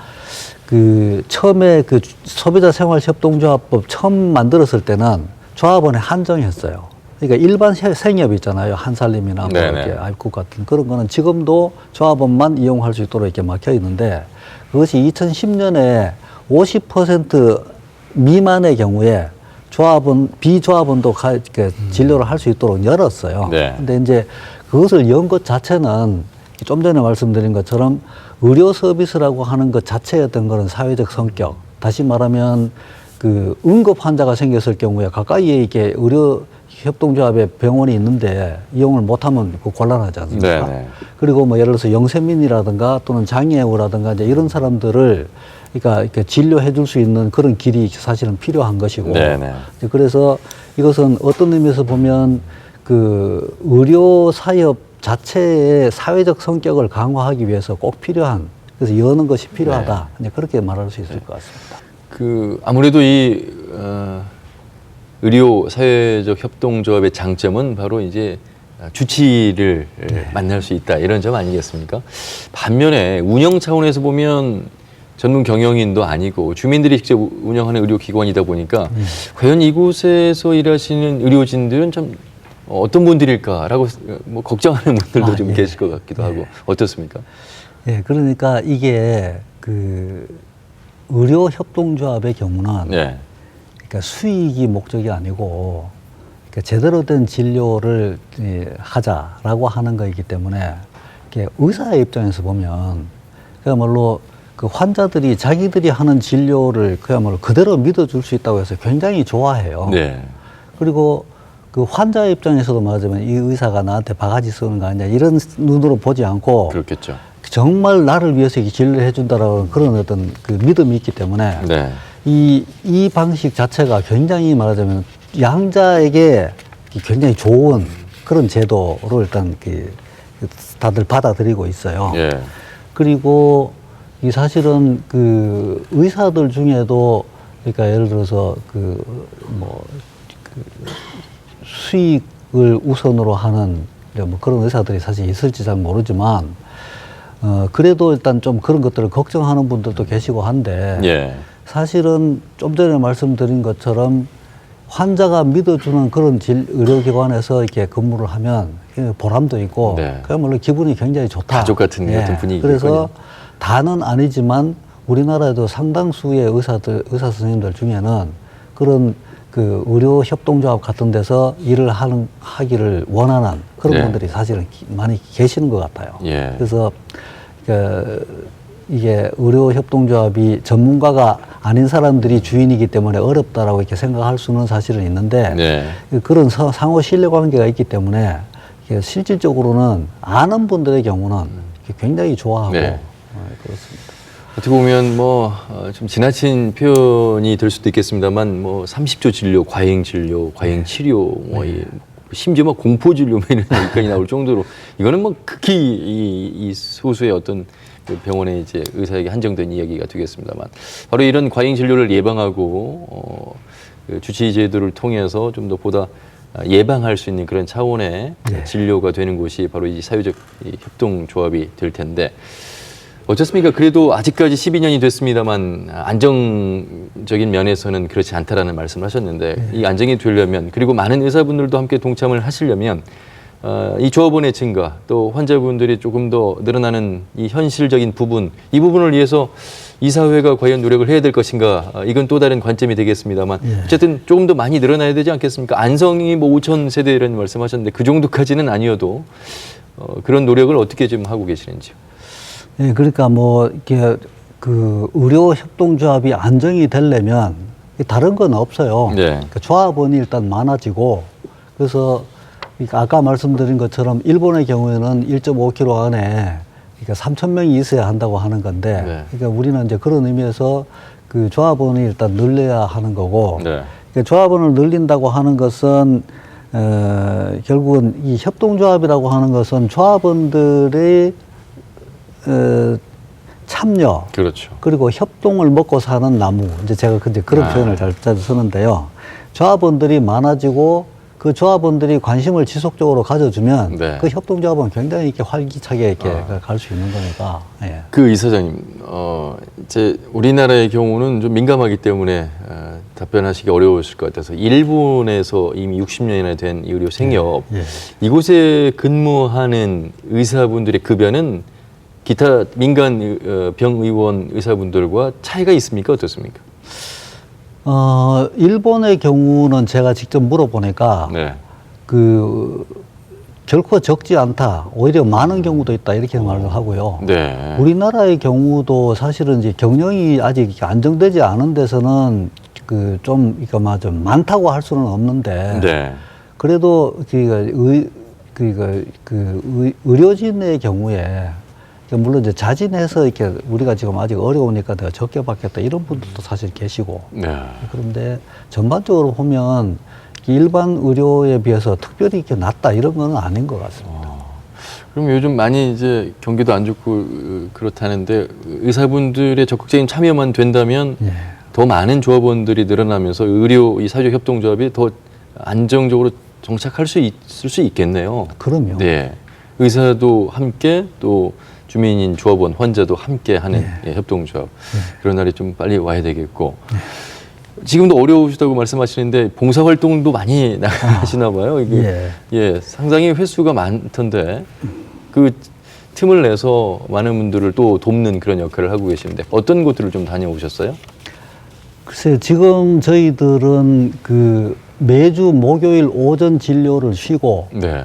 그 처음에 그 소비자 생활 협동조합법 처음 만들었을 때는 조합원에 한정했어요. 그러니까 일반 생협 있잖아요. 한살림이나 뭐 네네. 이렇게 알국 같은 그런 거는 지금도 조합원만 이용할 수 있도록 이렇게 막혀 있는데 그것이 2010년에 50% 미만의 경우에 비조합원도 진료를 할 수 있도록 열었어요. 네. 근데 이제 그것을 연 것 자체는 좀 전에 말씀드린 것처럼 의료 서비스라고 하는 것 자체의 어떤 그런 사회적 성격, 다시 말하면 그 응급 환자가 생겼을 경우에 가까이에 이렇게 의료 협동조합에 병원이 있는데 이용을 못하면 그 곤란하지 않습니까? 네네. 그리고 뭐 예를 들어서 영세민이라든가 또는 장애우라든가 이제 이런 사람들을 그러니까 이렇게 진료해 줄 수 있는 그런 길이 사실은 필요한 것이고. 네네. 이제 그래서 이것은 어떤 의미에서 보면 그 의료 사업 자체의 사회적 성격을 강화하기 위해서 꼭 필요한, 그래서 여는 것이 필요하다. 이제 그렇게 말할 수 있을 것 같습니다. 그 아무래도 이 의료 사회적 협동조합의 장점은 바로 이제 주치의를 만날 수 있다, 이런 점 아니겠습니까? 반면에 운영 차원에서 보면 전문 경영인도 아니고 주민들이 직접 운영하는 의료기관이다 보니까 과연 이곳에서 일하시는 의료진들은 참 어떤 분들일까라고 뭐 걱정하는 분들도 좀 예. 계실 것 같기도 하고, 어떻습니까? 예, 그러니까 이게 그 의료 협동조합의 경우는 네. 그러니까 수익이 목적이 아니고 그러니까 제대로 된 진료를 하자라고 하는 거이기 때문에 이게 의사의 입장에서 보면 그야말로 그 환자들이 자기들이 하는 진료를 그야말로 그대로 믿어줄 수 있다고 해서 굉장히 좋아해요. 네. 그리고 그 환자의 입장에서도 말하자면 이 의사가 나한테 바가지 쓰는 거 아니냐 이런 눈으로 보지 않고 그렇겠죠. 정말 나를 위해서 이렇게 진료를 해준다라는 그런 어떤 그 믿음이 있기 때문에 네. 이 방식 자체가 굉장히 말하자면 양자에게 굉장히 좋은 그런 제도로 일단 다들 받아들이고 있어요. 예. 그리고 이 사실은 그 의사들 중에도 그러니까 예를 들어서 수익을 우선으로 하는 뭐 그런 의사들이 사실 있을지 잘 모르지만 그래도 일단 좀 그런 것들을 걱정하는 분들도 계시고 한데 예. 사실은 좀 전에 말씀드린 것처럼 환자가 믿어주는 그런 의료기관에서 이렇게 근무를 하면 보람도 있고 네. 그야말로 기분이 굉장히 좋다. 가족 같은 어떤 분위기군요. 그래서 다는 아니지만 우리나라에도 상당수의 의사 선생님들 중에는 그런 그 의료 협동조합 같은 데서 일을 하기를 원하는 그런 네. 분들이 사실은 많이 계시는 것 같아요. 예. 그래서 이게 의료 협동조합이 전문가가 아닌 사람들이 주인이기 때문에 어렵다라고 이렇게 생각할 수는 사실은 있는데 네. 그런 상호 신뢰 관계가 있기 때문에 이게 실질적으로는 아는 분들의 경우는 굉장히 좋아하고 네. 그렇습니다. 어떻게 보면 좀 지나친 표현이 될 수도 있겠습니다만 30조 진료, 과잉 진료, 과잉 치료, 심지어 공포 진료 이런 얘기까지 나올 정도로 이거는 극히 이 소수의 어떤 그 병원의 이제 의사에게 한정된 이야기가 되겠습니다만, 바로 이런 과잉 진료를 예방하고 그 주치의 제도를 통해서 좀 더 보다 예방할 수 있는 그런 차원의 진료가 되는 곳이 바로 이 사회적 협동조합이 될 텐데, 어떻습니까? 그래도 아직까지 12년이 됐습니다만 안정적인 면에서는 그렇지 않다라는 말씀을 하셨는데, 이 안정이 되려면, 그리고 많은 의사분들도 함께 동참을 하시려면 이 조합원의 증가, 또 환자분들이 조금 더 늘어나는 이 현실적인 부분, 이 부분을 위해서 이 사회가 과연 노력을 해야 될 것인가, 이건 또 다른 관점이 되겠습니다만 어쨌든 조금 더 많이 늘어나야 되지 않겠습니까? 안성이 5천 세대라는 말씀하셨는데 그 정도까지는 아니어도 그런 노력을 어떻게 좀 하고 계시는지요? 예, 그러니까 이렇게 그 의료 협동조합이 안정이 되려면 다른 건 없어요. 네. 그러니까 조합원이 일단 많아지고, 그래서 그러니까 아까 말씀드린 것처럼 일본의 경우에는 1.5km 안에 그러니까 3,000명이 있어야 한다고 하는 건데, 네. 그러니까 우리는 이제 그런 의미에서 그 조합원이 일단 늘려야 하는 거고, 네. 그러니까 조합원을 늘린다고 하는 것은 결국은 이 협동조합이라고 하는 것은 조합원들의 참여, 그렇죠. 그리고 협동을 먹고 사는 나무. 이제 제가 그런 표현을 자주 쓰는데요. 조합원들이 많아지고 그 조합원들이 관심을 지속적으로 가져주면 네. 그 협동조합은 굉장히 이렇게 활기차게 이렇게 갈 수 있는 거니까. 예. 그 이사장님, 이제 우리나라의 경우는 좀 민감하기 때문에 답변하시기 어려우실 것 같아서, 일본에서 이미 60년이나 된 의료 생협, 예. 이곳에 근무하는 의사분들의 급여는 기타 민간 병의원 의사분들과 차이가 있습니까? 어떻습니까? 일본의 경우는 제가 직접 물어보니까 네. 결코 적지 않다. 오히려 많은 경우도 있다. 이렇게 말을 하고요. 네. 우리나라의 경우도 사실은 이제 경영이 아직 안정되지 않은 데서는 좀 많다고 할 수는 없는데. 네. 그래도 의료진의 경우에 물론 이제 자진해서 이렇게 우리가 지금 아직 어려우니까 내가 적게 받겠다 이런 분들도 사실 계시고 네. 그런데 전반적으로 보면 일반 의료에 비해서 특별히 이렇게 낫다 이런 건 아닌 것 같습니다. 그럼 요즘 많이 이제 경기도 안 좋고 그렇다는데 의사분들의 적극적인 참여만 된다면 예. 더 많은 조합원들이 늘어나면서 의료 이 사회적 협동조합이 더 안정적으로 정착할 수 있을 수 있겠네요. 그럼요. 네. 의사도 함께 또 주민인 조합원, 환자도 함께 하는 예, 협동조합. 그런 날이 좀 빨리 와야 되겠고. 지금도 어려우시다고 말씀하시는데 봉사활동도 많이 나가시나 봐요. 이게 예, 상당히 횟수가 많던데 그 틈을 내서 많은 분들을 또 돕는 그런 역할을 하고 계시는데 어떤 곳들을 좀 다녀오셨어요? 글쎄요, 지금 저희들은 그 매주 목요일 오전 진료를 쉬고 네.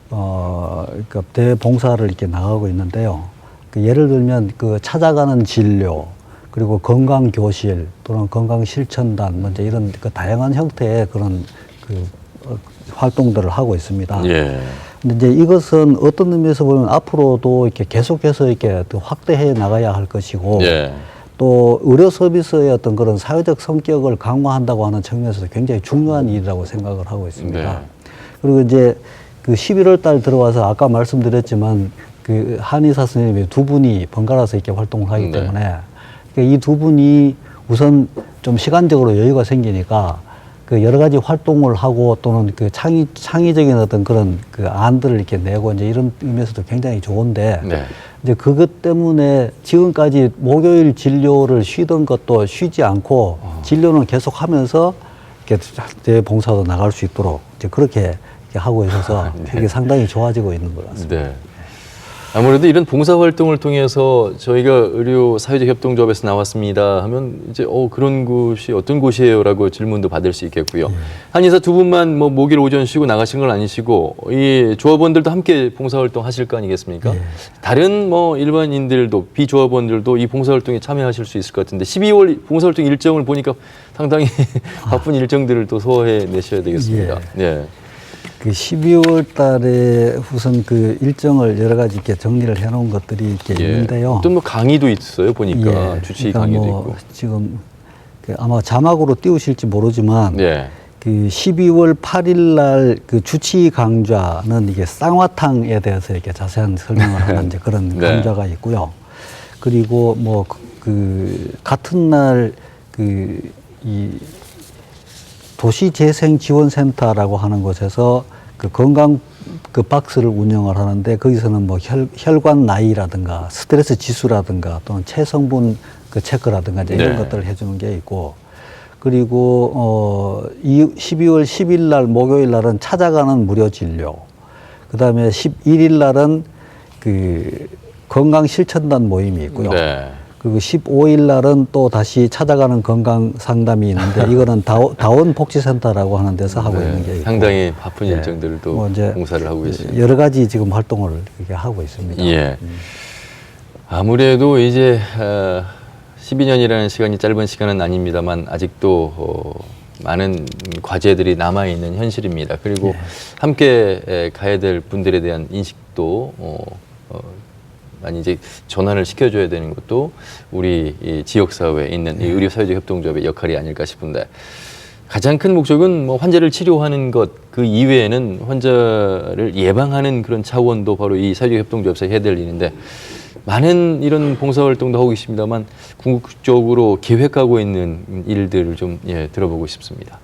그러니까 대봉사를 이렇게 나가고 있는데요. 그 예를 들면 그 찾아가는 진료, 그리고 건강 교실 또는 건강 실천단, 먼저 이런 그 다양한 형태의 그런 그 활동들을 하고 있습니다. 예. 근데 이제 이것은 어떤 의미에서 보면 앞으로도 이렇게 계속해서 이렇게 또 확대해 나가야 할 것이고, 예. 또 의료 서비스의 어떤 그런 사회적 성격을 강화한다고 하는 측면에서 굉장히 중요한 일이라고 생각을 하고 있습니다. 네. 그리고 이제 그 11월 달 들어와서 아까 말씀드렸지만 그 한의사 선생님이 두 분이 번갈아서 이렇게 활동을 하기 네. 때문에 이 두 분이 우선 좀 시간적으로 여유가 생기니까 그 여러 가지 활동을 하고 또는 그 창의적인 어떤 그런 그 안들을 이렇게 내고 이제 이런 의미에서도 굉장히 좋은데 네. 이제 그것 때문에 지금까지 목요일 진료를 쉬던 것도 쉬지 않고 진료는 계속 하면서 이렇게 대봉사도 나갈 수 있도록 이제 그렇게 이렇게 하고 있어서 네. 이게 상당히 좋아지고 있는 것 같습니다. 네. 아무래도 이런 봉사활동을 통해서 저희가 의료 사회적 협동조합에서 나왔습니다 하면 이제 그런 곳이 어떤 곳이에요라고 질문도 받을 수 있겠고요. 한의사 두 분만 뭐 목요일 오전 쉬고 나가신 건 아니시고 이 조합원들도 함께 봉사활동 하실 거 아니겠습니까? 다른 뭐 일반인들도 비조합원들도 이 봉사활동에 참여하실 수 있을 것 같은데 12월 봉사활동 일정을 보니까 상당히 바쁜 일정들을 또 소화해 내셔야 되겠습니다. 네. 그 12월 달에 우선 그 일정을 여러 가지 이렇게 정리를 해 놓은 것들이 이렇게 있는데요. 또 뭐 강의도 있어요, 보니까. 주치의 그러니까 강의도 뭐 있고. 지금 그 아마 자막으로 띄우실지 모르지만 네. 그 12월 8일 날 그 주치의 강좌는 이게 쌍화탕에 대해서 이렇게 자세한 설명을 하는 이제 그런 네. 강좌가 있고요. 그리고 뭐 그 같은 날 이 도시재생지원센터라고 하는 곳에서 그 건강 그 박스를 운영을 하는데 거기서는 뭐 혈관 나이라든가 스트레스 지수라든가 또는 체성분 그 체크라든가 이제 이런 네. 것들을 해주는 게 있고, 그리고 12월 10일 날 목요일 날은 찾아가는 무료 진료, 그다음에 11일 날은 그 건강 실천단 모임이 있고요. 네. 그리고 15일 날은 또 다시 찾아가는 건강 상담이 있는데 이거는 다원 복지센터라고 하는 데서 하고 있는 게 있고, 상당히 바쁜 예. 일정들도 뭐 이제 봉사를 하고 계십니다. 여러 가지 지금 활동을 이렇게 하고 있습니다. 예. 아무래도 이제 12년이라는 시간이 짧은 시간은 아닙니다만 아직도 많은 과제들이 남아 있는 현실입니다. 그리고 함께 가야 될 분들에 대한 인식도 많이 이제 전환을 시켜줘야 되는 것도 우리 이 지역사회에 있는 이 의료사회적협동조합의 역할이 아닐까 싶은데, 가장 큰 목적은 뭐 환자를 치료하는 것 그 이외에는 환자를 예방하는 그런 차원도 바로 이 사회적협동조합에서 해야 될 일인데, 많은 이런 봉사활동도 하고 계십니다만 궁극적으로 계획하고 있는 일들을 좀 들어보고 싶습니다.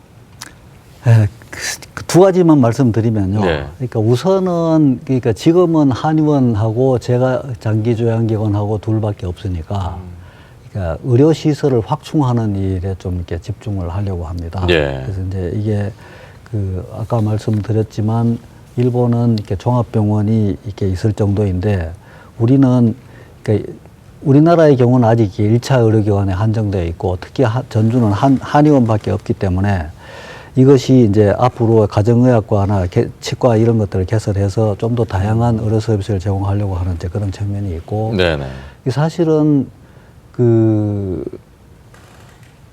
두 가지만 말씀드리면요. 네. 그러니까 우선은 그러니까 지금은 한의원하고 제가 장기조양기관하고 둘밖에 없으니까 그러니까 의료 시설을 확충하는 일에 좀 이렇게 집중을 하려고 합니다. 네. 그래서 이제 이게 그 아까 말씀드렸지만 일본은 이렇게 종합병원이 이렇게 있을 정도인데 우리는 그러니까 우리나라의 경우는 아직 1차 의료기관에 한정되어 있고 특히 전주는 한의원밖에 없기 때문에 이것이 이제 앞으로 가정의학과나 치과 이런 것들을 개설해서 좀 더 다양한 의료 서비스를 제공하려고 하는 이제 그런 측면이 있고, 네네. 사실은 그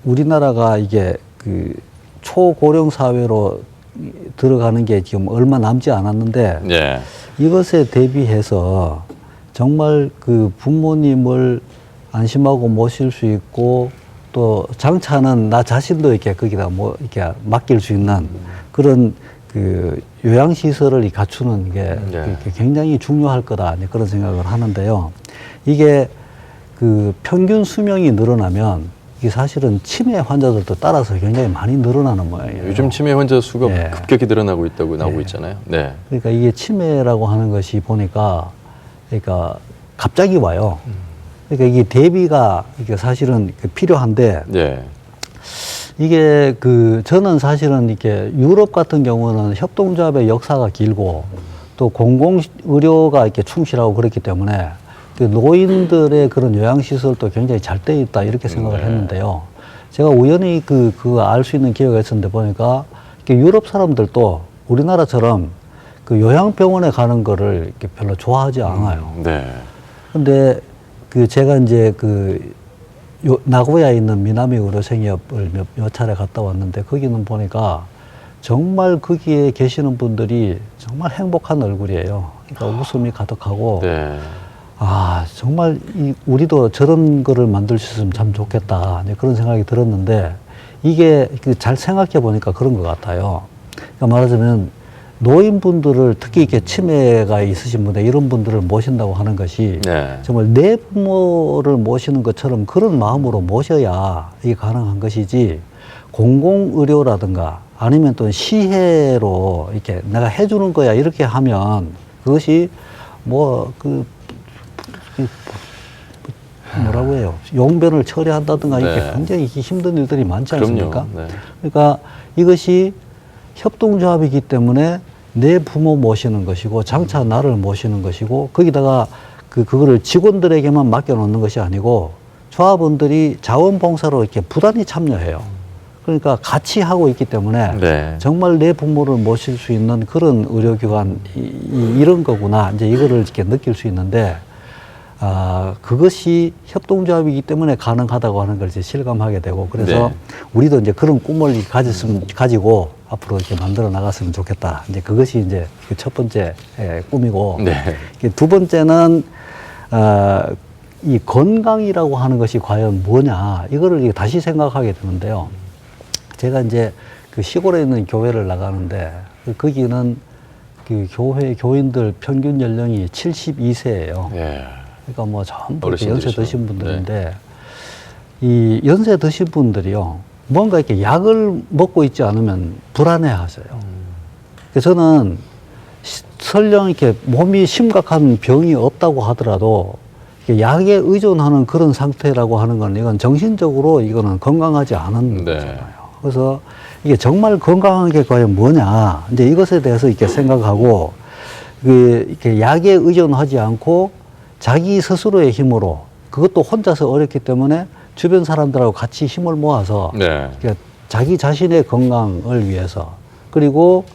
우리나라가 이게 그 초고령 사회로 들어가는 게 지금 얼마 남지 않았는데 예. 이것에 대비해서 정말 그 부모님을 안심하고 모실 수 있고 또 장차는 나 자신도 이렇게 거기다 뭐 이렇게 맡길 수 있는 그런 그 요양시설을 갖추는 게 네. 굉장히 중요할 거다 이제 그런 생각을 하는데요. 이게 그 평균 수명이 늘어나면 이게 사실은 치매 환자들도 따라서 굉장히 많이 늘어나는 모양이에요. 요즘 치매 환자 수가 예. 급격히 늘어나고 있다고 나오고 예. 있잖아요. 네. 그러니까 이게 치매라고 하는 것이 보니까 그러니까 갑자기 와요. 그러니까 이게 대비가 이게 사실은 필요한데 예. 이게 그 저는 사실은 이렇게 유럽 같은 경우는 협동조합의 역사가 길고 또 공공의료가 이렇게 충실하고 그렇기 때문에 그 노인들의 그런 요양시설도 굉장히 잘 돼 있다 이렇게 생각을 네. 했는데요. 제가 우연히 그거 알 수 있는 기회가 있었는데 보니까 이렇게 유럽 사람들도 우리나라처럼 그 요양병원에 가는 거를 이렇게 별로 좋아하지 않아요. 네. 근데 그 제가 이제 그 나고야에 있는 미나미 의료생협을 몇 차례 갔다 왔는데 거기는 보니까 정말 거기에 계시는 분들이 정말 행복한 얼굴이에요. 그러니까 웃음이 가득하고 네. 아 정말 우리도 저런 거를 만들 수 있으면 참 좋겠다 이제 그런 생각이 들었는데 이게 잘 생각해 보니까 그런 것 같아요. 그러니까 말하자면 노인분들을 특히 이렇게 치매가 있으신 분들 이런 분들을 모신다고 하는 것이 네. 정말 내 부모를 모시는 것처럼 그런 마음으로 모셔야 이게 가능한 것이지 공공의료라든가 아니면 또 시혜로 이렇게 내가 해주는 거야 이렇게 하면 그것이 뭐 뭐라고 해요 용변을 처리한다든가 이렇게 네. 굉장히 힘든 일들이 많지 않습니까? 그럼요. 네. 그러니까 이것이 협동조합이기 때문에 내 부모 모시는 것이고 장차 나를 모시는 것이고 거기다가 그거를 직원들에게만 맡겨놓는 것이 아니고 조합원들이 자원봉사로 이렇게 부단히 참여해요. 그러니까 같이 하고 있기 때문에 네. 정말 내 부모를 모실 수 있는 그런 의료기관 이런 거구나 이제 이거를 이렇게 느낄 수 있는데 그것이 협동조합이기 때문에 가능하다고 하는 걸 이제 실감하게 되고 그래서 네. 우리도 이제 그런 꿈을 가지고 앞으로 이렇게 만들어 나갔으면 좋겠다. 이제 그것이 이제 그 첫 번째 꿈이고 네. 두 번째는 이 건강이라고 하는 것이 과연 뭐냐 이거를 다시 생각하게 되는데요. 제가 이제 그 시골에 있는 교회를 나가는데 거기는 그 교인들 평균 연령이 72세예요. 예. 그러니까 뭐 전부 어르신들이죠. 연세 드신 분들인데 이 연세 드신 분들이요 뭔가 이렇게 약을 먹고 있지 않으면 불안해하세요. 그래서 저는 설령 이렇게 몸이 심각한 병이 없다고 하더라도 이렇게 약에 의존하는 그런 상태라고 하는 건 이건 정신적으로 이거는 건강하지 않은 네. 거잖아요. 그래서 이게 정말 건강한 게 과연 뭐냐 이제 이것에 대해서 이렇게 생각하고 이렇게 약에 의존하지 않고 자기 스스로의 힘으로 그것도 혼자서 어렵기 때문에 주변 사람들하고 같이 힘을 모아서 네. 그러니까 자기 자신의 건강을 위해서 그리고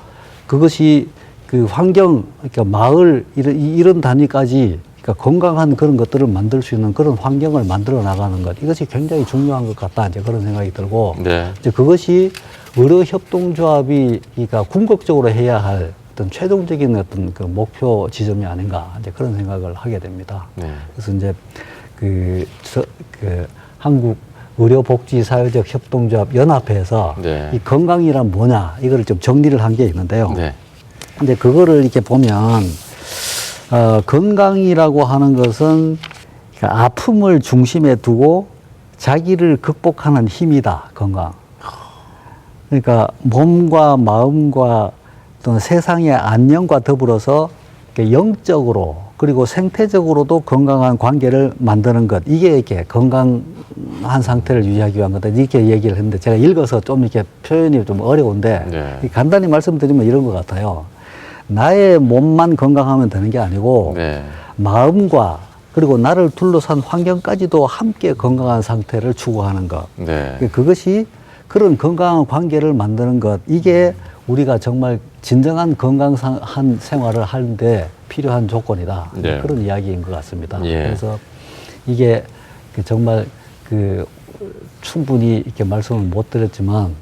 그것이 그 환경 그러니까 마을 이런 단위까지 그러니까 건강한 그런 것들을 만들 수 있는 그런 환경을 만들어 나가는 것 이것이 굉장히 중요한 것 같다 이제 그런 생각이 들고 네. 이제 그것이 의료협동조합이 그러니까 궁극적으로 해야 할 어떤 최종적인 어떤 그 목표 지점이 아닌가 이제 그런 생각을 하게 됩니다. 네. 그래서 이제 그 한국 의료복지사회적 협동조합 연합회에서 네. 이 건강이란 뭐냐 이거를 좀 정리를 한 게 있는데요. 네. 근데 그거를 이렇게 보면 건강이라고 하는 것은 그러니까 아픔을 중심에 두고 자기를 극복하는 힘이다. 건강. 그러니까 몸과 마음과 또는 세상의 안녕과 더불어서 영적으로 그리고 생태적으로도 건강한 관계를 만드는 것 이게 이렇게 건강한 상태를 유지하기 위한 거다 이렇게 얘기를 했는데 제가 읽어서 좀 이렇게 표현이 좀 어려운데 네. 간단히 말씀드리면 이런 것 같아요. 나의 몸만 건강하면 되는 게 아니고 네. 마음과 그리고 나를 둘러싼 환경까지도 함께 건강한 상태를 추구하는 것. 네. 그것이 그런 건강한 관계를 만드는 것 이게 우리가 정말 진정한 건강한 생활을 하는데 필요한 조건이다. 네. 그런 이야기인 것 같습니다. 예. 그래서 이게 정말 충분히 이렇게 말씀을 못 드렸지만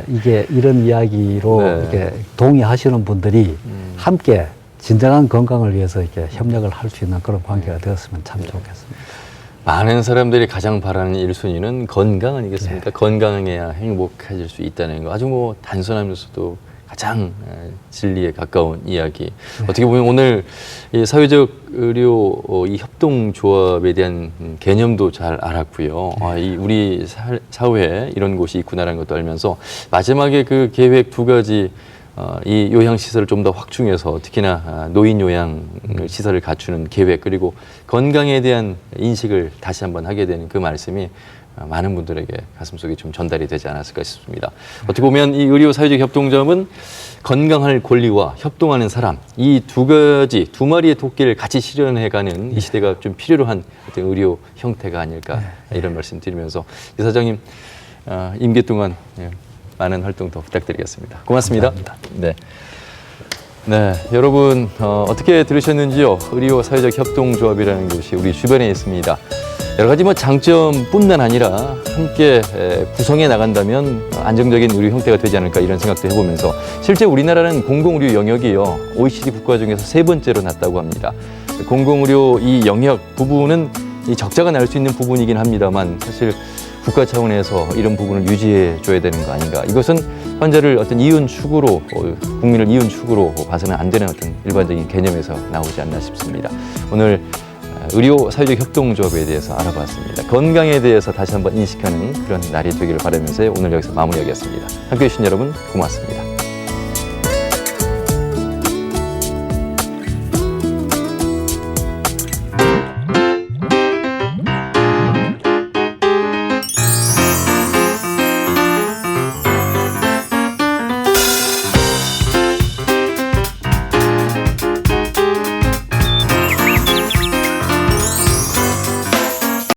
이게 이런 이야기로 네. 이렇게 동의하시는 분들이 함께 진정한 건강을 위해서 이렇게 협력을 할 수 있는 그런 관계가 되었으면 참 좋겠습니다. 많은 사람들이 가장 바라는 1순위는 건강 아니겠습니까? 건강해야 행복해질 수 있다는 거. 아주 뭐 단순하면서도 가장 진리에 가까운 이야기. 어떻게 보면 오늘 이 사회적 의료 이 협동조합에 대한 개념도 잘 알았고요. 이 우리 사회에 이런 곳이 있구나라는 것도 알면서 마지막에 그 계획 두 가지 이 요양시설을 좀 더 확충해서 특히나 노인 요양 시설을 갖추는 계획 그리고 건강에 대한 인식을 다시 한번 하게 되는 그 말씀이 많은 분들에게 가슴속에 좀 전달이 되지 않았을까 싶습니다. 어떻게 보면 이 의료 사회적 협동조합은 건강할 권리와 협동하는 사람 이 두 가지 두 마리의 토끼를 같이 실현해가는 이 시대가 좀 필요로 한 어떤 의료 형태가 아닐까 이런 말씀 드리면서 이사장님 임기 동안 많은 활동 더 부탁드리겠습니다. 고맙습니다. 감사합니다. 네. 네, 여러분 어떻게 들으셨는지요? 의료 사회적 협동조합이라는 곳이 우리 주변에 있습니다. 여러 가지 뭐 장점뿐만 아니라 함께 구성해 나간다면 안정적인 의료 형태가 되지 않을까 이런 생각도 해보면서 실제 우리나라는 공공의료 영역이요 OECD 국가 중에서 3번째로 낮다고 합니다. 공공의료 이 영역 부분은 이 적자가 날 수 있는 부분이긴 합니다만 사실 국가 차원에서 이런 부분을 유지해 줘야 되는 거 아닌가. 이것은 환자를 어떤 이윤축으로 국민을 이윤축으로 봐서는 안 되는 어떤 일반적인 개념에서 나오지 않나 싶습니다. 오늘 의료 사회적 협동조합에 대해서 알아봤습니다. 건강에 대해서 다시 한번 인식하는 그런 날이 되기를 바라면서 오늘 여기서 마무리하겠습니다. 함께해 주신 여러분 고맙습니다.